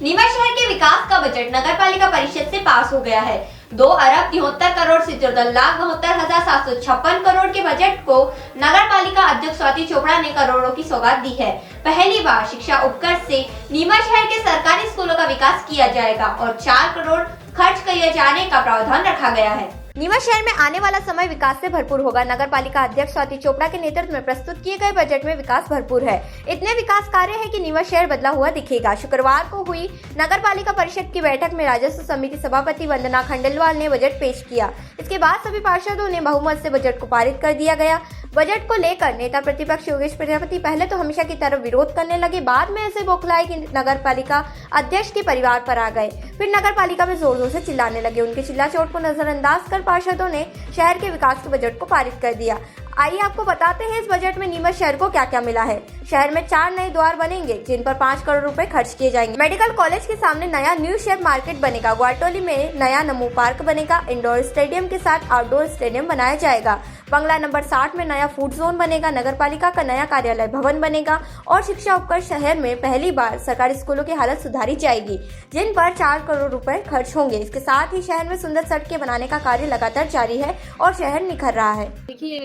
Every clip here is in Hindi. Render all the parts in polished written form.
नीमच शहर के विकास का बजट नगर पालिका परिषद से पास हो गया है। 2,73,72,72,756 करोड़ के बजट को नगर पालिका अध्यक्ष स्वाति चोपड़ा ने करोड़ों की सौगात दी है। पहली बार शिक्षा उपकर से नीमच शहर के सरकारी स्कूलों का विकास किया जाएगा और 4 करोड़ खर्च किए जाने का प्रावधान रखा गया है। नीमच शहर में आने वाला समय विकास से भरपूर होगा। नगर पालिका अध्यक्ष स्वाति चोपड़ा के नेतृत्व में प्रस्तुत किए गए बजट में विकास भरपूर है। इतने विकास कार्य है कि नीमच शहर बदला हुआ दिखेगा। शुक्रवार को हुई नगर पालिका परिषद की बैठक में राजस्व समिति सभापति वंदना खंडेलवाल ने बजट पेश किया। इसके बाद सभी पार्षदों ने बहुमत से बजट को पारित कर दिया गया। बजट को लेकर नेता प्रतिपक्ष योगेश प्रजापति पहले तो हमेशा की तरह विरोध करने लगे, बाद में ऐसे बौखलाए कि नगर पालिका अध्यक्ष के परिवार पर आ गए। फिर नगर पालिका में जोर जोर से चिल्लाने लगे। उनके चिल्ला चोट को नजरअंदाज कर पार्षदों ने शहर के विकास के बजट को पारित कर दिया। आइए आपको बताते हैं इस बजट में नीमच शहर को क्या क्या मिला है। शहर में 4 नए द्वार बनेंगे जिन पर 5 करोड़ रुपए खर्च किए जाएंगे। मेडिकल कॉलेज के सामने नया न्यू शेयर मार्केट बनेगा। ग्वाटोली में नया नमो पार्क बनेगा। इंडोर स्टेडियम के साथ आउटडोर स्टेडियम बनाया जाएगा। बंगला नंबर 60 में नया फूड जोन बनेगा। नगर पालिका का नया कार्यालय भवन बनेगा और शिक्षा उपकर शहर में पहली बार सरकारी स्कूलों की हालत सुधारी जाएगी जिन पर 4 करोड़ रुपए खर्च होंगे। इसके साथ ही शहर में सुंदर सड़कें बनाने का कार्य लगातार जारी है और शहर निखर रहा है। देखिए,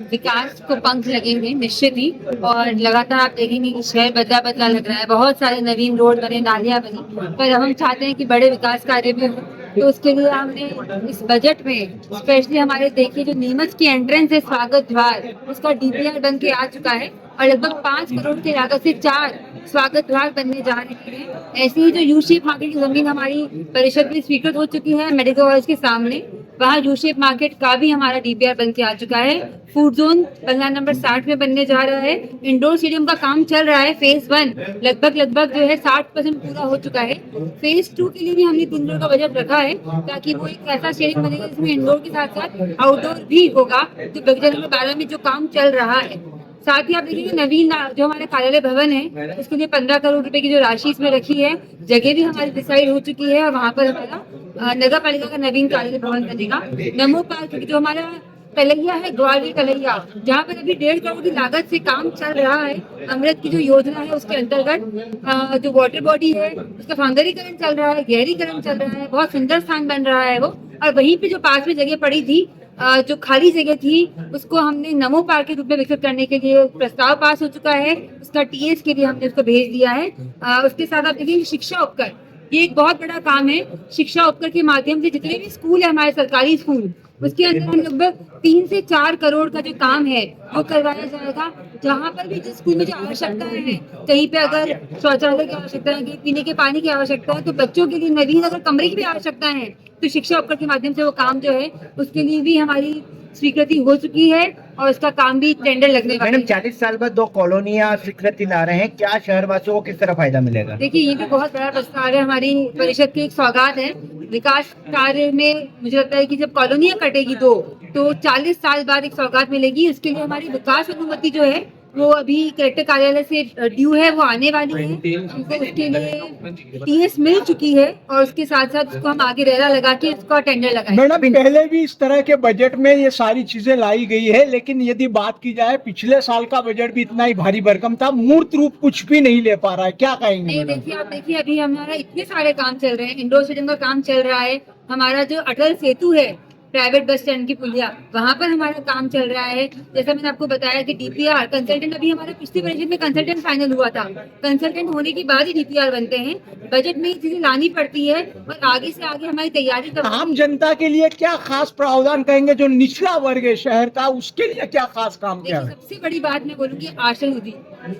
विकास को पंख लगेंगे निश्चित ही, और लगातार आप देखेंगे कि शहर बदला बदला लग रहा है। बहुत सारे नवीन रोड बने, नालियां बनी, पर हम चाहते हैं कि बड़े विकास कार्य भी हो। तो उसके लिए हमने इस बजट में स्पेशली हमारे देखिए जो नीमच की एंट्रेंस है स्वागत द्वार, उसका डीपीआर बन के आ चुका है और लगभग 5 करोड़ की लागत से 4 स्वागत द्वार बनने जा रहे हैं। ऐसे ही जो यू शेप मार्केट की जमीन हमारी परिषद में स्वीकृत हो चुकी है मेडिकल कॉलेज के सामने, वहाँ यू शेप मार्केट का भी हमारा डीपीआर बन के आ चुका है। फूड जोन बंगला नंबर 60 में बनने जा रहा है। इंडोर स्टेडियम का काम चल रहा है। फेज 1 लगभग जो है 60% पूरा हो चुका है। फेज 2 के लिए भी हमने 3 करोड़ का बजट रखा है ताकि वो एक ऐसा स्टेडियम बनेगा जिसमें इंडोर के साथ साथ आउटडोर भी होगा, जो बगीचा नंबर 12 में जो काम चल रहा है। साथ ही आप देखिए नवीन जो हमारे कार्यालय भवन है उसके लिए 15 करोड़ रुपए की जो राशि इसमें रखी है, जगह भी हमारी डिसाइड हो चुकी है और वहाँ पर हमारा नगर पालिका का नवीन कार्यालय भवन बनेगा। नमो पार्क जो हमारा कलैया है, ग्वालियर कलैया, जहाँ पर अभी 1.5 करोड़ की लागत से काम चल रहा है। अमृत की जो योजना है उसके अंतर्गत जो वाटर बॉडी है उसका सौंदर्यीकरण चल रहा है, गहरीकरण चल रहा है, बहुत सुंदर स्थान बन रहा है वो। और वहीं पे जो पास में जगह पड़ी थी, जो खाली जगह थी, उसको हमने नमो पार्क के रूप में विकसित करने के लिए प्रस्ताव पास हो चुका है। उसका टीएस के लिए हमने उसको भेज दिया है। उसके साथ आप देखिए शिक्षा उपकर, ये एक बहुत बड़ा काम है। शिक्षा उपकर के माध्यम से जितने भी स्कूल है हमारे सरकारी स्कूल, उसके अंदर हम लगभग 3 से 4 करोड़ का जो काम है वो करवाया जाएगा। जहाँ पर भी जिस स्कूल में जो आवश्यकताएं हैं, कहीं पे अगर शौचालय की आवश्यकता है, पीने के पानी की आवश्यकता है, तो बच्चों के लिए नवीन अगर कमरे की भी आवश्यकता है, तो शिक्षा उपकर के माध्यम से वो काम जो है उसके लिए भी हमारी स्वीकृति हो चुकी है और उसका काम भी टेंडर लगने वाला है। मैडम 40 साल बाद 2 कॉलोनियां स्वीकृति ला रहे हैं, क्या शहरवासियों को किस तरह फायदा मिलेगा? देखिए, ये भी बहुत बड़ा प्रस्ताव है। हमारी परिषद की एक सौगात है विकास कार्य में। मुझे लगता है कि जब कॉलोनियां कटेगी तो 40 साल बाद एक सौगात मिलेगी। उसके लिए हमारी विकास अनुमति जो है वो अभी कलेक्टर कार्यालय से ड्यू है, वो आने वाली है। हमको उसके लिए टीएस मिल चुकी है और उसके साथ साथ उसको हम आगे रेरा लगा के उसका टेंडर लगाएंगे। मैडम, पहले भी इस तरह के बजट में ये सारी चीजें लाई गई है, लेकिन यदि बात की जाए पिछले साल का बजट भी इतना ही भारी भरकम था, मूर्त रूप कुछ भी नहीं ले पा रहा है, क्या कहेंगे? नहीं, देखिए आप देखिए अभी हमारा इतने सारे काम चल रहे हैं। इंडोर स्टेडियम का काम चल रहा है। हमारा जो अटल सेतु है, प्राइवेट बस स्टैंड की पुलिया, वहाँ पर हमारा काम चल रहा है। जैसा मैंने आपको बताया कि डीपीआर कंसल्टेंट, अभी हमारा पिछली परिषद में कंसल्टेंट फाइनल हुआ था। कंसल्टेंट होने के बाद ही डीपीआर बनते हैं। बजट में ये चीजें लानी पड़ती है और आगे से आगे हमारी तैयारी आम जनता के लिए क्या खास प्रावधान कहेंगे? जो निचला वर्ग है शहर का, उसके लिए क्या खास काम किया है? सबसे बड़ी बात मैं बोलूंगी आश्रय निधि।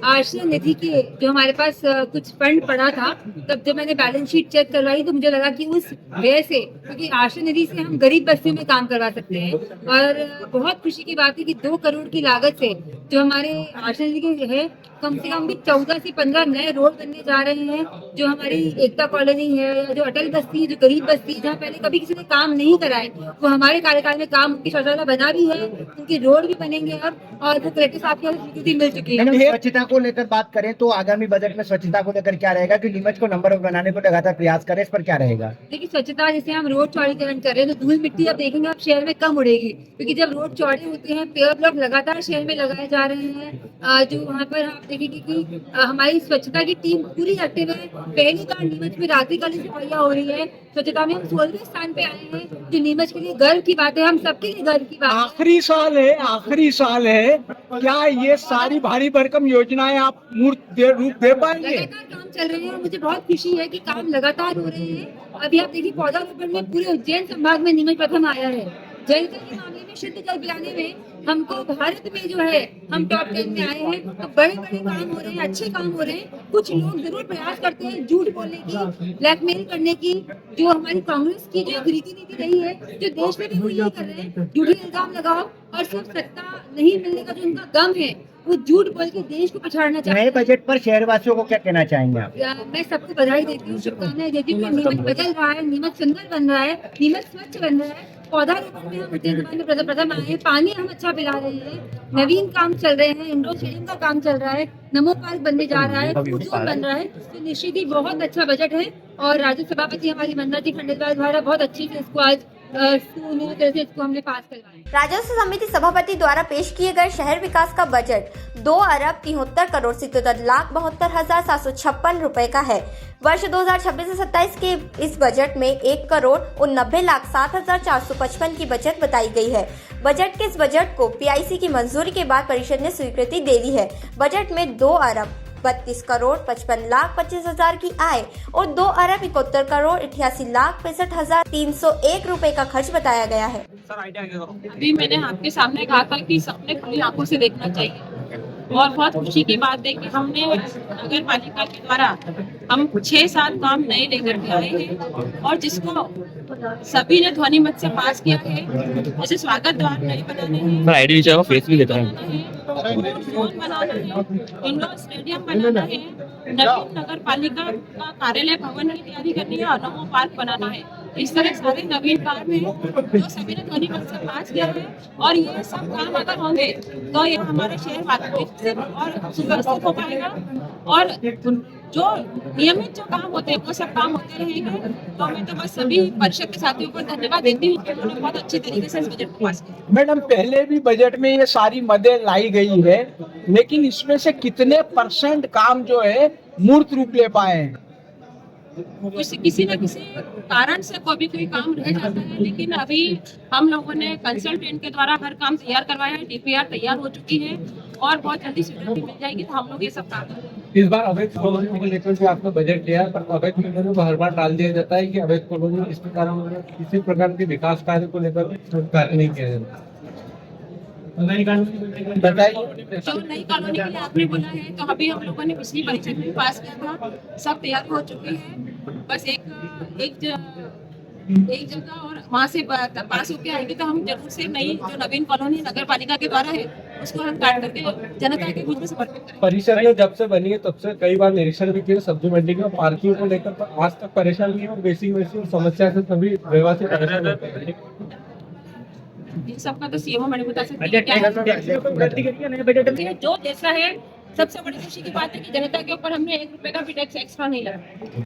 आश्रय निधि के जो हमारे पास कुछ फंड पड़ा था, तब जब मैंने बैलेंस शीट चेक करवाई तो मुझे लगा कि उस व्यय से, क्योंकि आश्रय निधि से हम गरीब बस्तियों में काम करवा सकते हैं। और बहुत खुशी की बात है कि 2 करोड़ की लागत से जो हमारे आश्रय निधि के है, कम से कम भी 14 से 15 नए रोड बनने जा रहे हैं। जो हमारी एकता कॉलोनी है या जो अटल बस्ती है, जो गरीब बस्ती है, जहाँ पहले कभी किसी ने काम नहीं कराए, वो हमारे कार्यकाल में काम, उनकी शौचालय बना भी है, उनके रोड भी बनेंगे और वो कलेक्टर साहब की स्वीकृति मिल चुकी है। स्वच्छता को लेकर बात करें तो आगामी बजट में स्वच्छता को लेकर क्या रहेगा कि नीमच को नंबर 1 बनाने को लगातार प्रयास करें, इस पर क्या रहेगा? देखिए, स्वच्छता जैसे हम रोड चौड़ीकरण कर रहे हैं तो धूल मिट्टी आप देखेंगे आप शहर में कम उड़ेगी, क्योंकि जब रोड चौड़े होते हैं, पेड़ ब्लॉक लगातार शहर में लगाए जा रहे हैं। जो वहाँ पर आप देखेंगे कि हमारी स्वच्छता की टीम पूरी एक्टिव है। पहली बार नीमच में रात्रिकालीन सफाइयाँ हो रही है। स्वच्छता में हम 16वें स्थान पे आए हैं, जो नीमच के लिए गर्व की बात है, हम सबके लिए गर्व की बात है। आखिरी साल है, क्या ये सारी भारी भरकम योजनाएं आप मूर्त रूप दे पाएंगे? लगातार काम चल रहे हैं और मुझे बहुत खुशी है कि काम लगातार हो रहे हैं। अभी आप देखिए पौधारोपण में पूरे उज्जैन संभाग में नीमच प्रथम आया है। जल के मामले में, शुद्ध जल पिलाने में हमको भारत में जो है हम टॉप 10 में आए हैं। तो बड़े बड़े काम हो रहे हैं, अच्छे काम हो रहे हैं। कुछ लोग जरूर प्रयास करते हैं झूठ बोलने की, ब्लैकमेल करने की, जो हमारी कांग्रेस की जो रीति नीति रही है, जो देश में भी वो यही कर रहे हैं, झूठे इल्जाम लगाओ और सिर्फ सत्ता नहीं मिलने का जो उनका गम है वो झूठ बोल के देश को पछाड़ना चाहते नए हैं। बजट पर शहरवासियों को क्या कहना चाहेंगे आप? मैं सबको बधाई देती हूँ, शुभकामनाएं देती हूँ। नीमच बदल रहा है, नीमच सुंदर बन रहा है, नीमच स्वच्छ बन रहा है। पौधारोपण में हम उज्जैन में प्रथम आए हैं, पानी हम अच्छा पिला रहे हैं, नवीन काम चल रहे हैं, इंडोर स्टेडियम का काम चल रहा है, नमो पार्क बनने जा रहा है, फूड जोन बन रहा है। तो निश्चित ही बहुत अच्छा बजट है और राज्य सभापति हमारी मंदा जी खंडेलवाल द्वारा बहुत अच्छी से इसको आज सुनियोजित तरह से इसको हमने पास करवाया। राजस्व समिति सभापति द्वारा पेश किए गए शहर विकास का बजट 2,73,72,756 रुपए का है। वर्ष 2026 से 27 के इस बजट में 1,89,07,455 की बचत बताई गई है। बजट के इस बजट को पीआईसी की मंजूरी के बाद परिषद ने स्वीकृति दे दी है। बजट में 2,32,55,25,000 की आय और 2,71,68,63,01 रुपए का खर्च बताया गया है। अभी मैंने आपके सामने कहा था कि सबने खुली आंखों से देखना चाहिए और बहुत खुशी की बात है कि हमने नगर पालिका के द्वारा हम 6-7 काम नए लेकर के आए हैं और जिसको सभी ने ध्वनि मत से पास किया है। जैसे स्वागत द्वार नए बनाने हैं, आईडी नीचे फेस भी देता है, रोड बनाना है, इंडोर स्टेडियम बनाना है, नवीन नगर पालिका का कार्यालय भवन की तैयारी करनी है और नमो पार्क बनाना है। इस तरह सारे नवीन काम है जो सभी ने ध्वनि मत से पास किया है और ये सब काम अगर होंगे तो ये हमारे शहर वातावरण और सुव्यवस्थित हो पाएगा और जो नियमित जो काम होते हैं वो सब काम होते रहेंगे। तो मैं तो बस सभी परिषद के साथियों को धन्यवाद देती हूँ कि उन्होंने बहुत अच्छे तरीके से इस बजट को पास किया। मैडम, पहले भी बजट में ये सारी मदद लाई गई है, लेकिन इसमें से कितने % काम जो है मूर्त रूप ले पाए हैं? किसी न किसी कारण से कोई काम रह जाता है, लेकिन अभी हम लोगों ने कंसल्टेंट के द्वारा हर काम तैयार करवाया है। डीपीआर तैयार हो चुकी है और बहुत जल्दी स्वीकृति मिल जाएगी तो हम लोग ये सब काम करेंगे। इस बार अवैध कॉलोनी को लेकर के आपने बजट लिया है, पर अवैध कॉलोनी को हर बार टाल दिया जाता है कि अवैध कॉलोनी इस प्रकार किसी प्रकार के विकास कार्य को लेकर कार्य नहीं किया जाता। बताइए। जो नई कॉलोनी के लिए आपने बोला है तो अभी हम लोगों ने पिछली परीक्षा में पास किया था, सब तैयार हो चुके हैं। बस एक जगह और वहाँ से पास होके आएंगे तो हम जरूर से नई जो नवीन कॉलोनी नगर पालिका के द्वारा है उसको हम काट करके जनता के बीच में समर्पित करेंगे। परिसर में जब से बनी है तब से कई बार निरीक्षण भी किया सब्जी मंडी में पार्किंग को लेकर, पर आज तक परेशान नहीं है और बेसिक समस्या से सभी रहवासी परेशान होते हैं। इन सबका तो सीएमओ मैंने बता सकती है जो जैसा है। सबसे बड़ी खुशी की बात है कि जनता के ऊपर हमने 1 रुपए का भी टैक्स एक्स्ट्रा नहीं लगाया।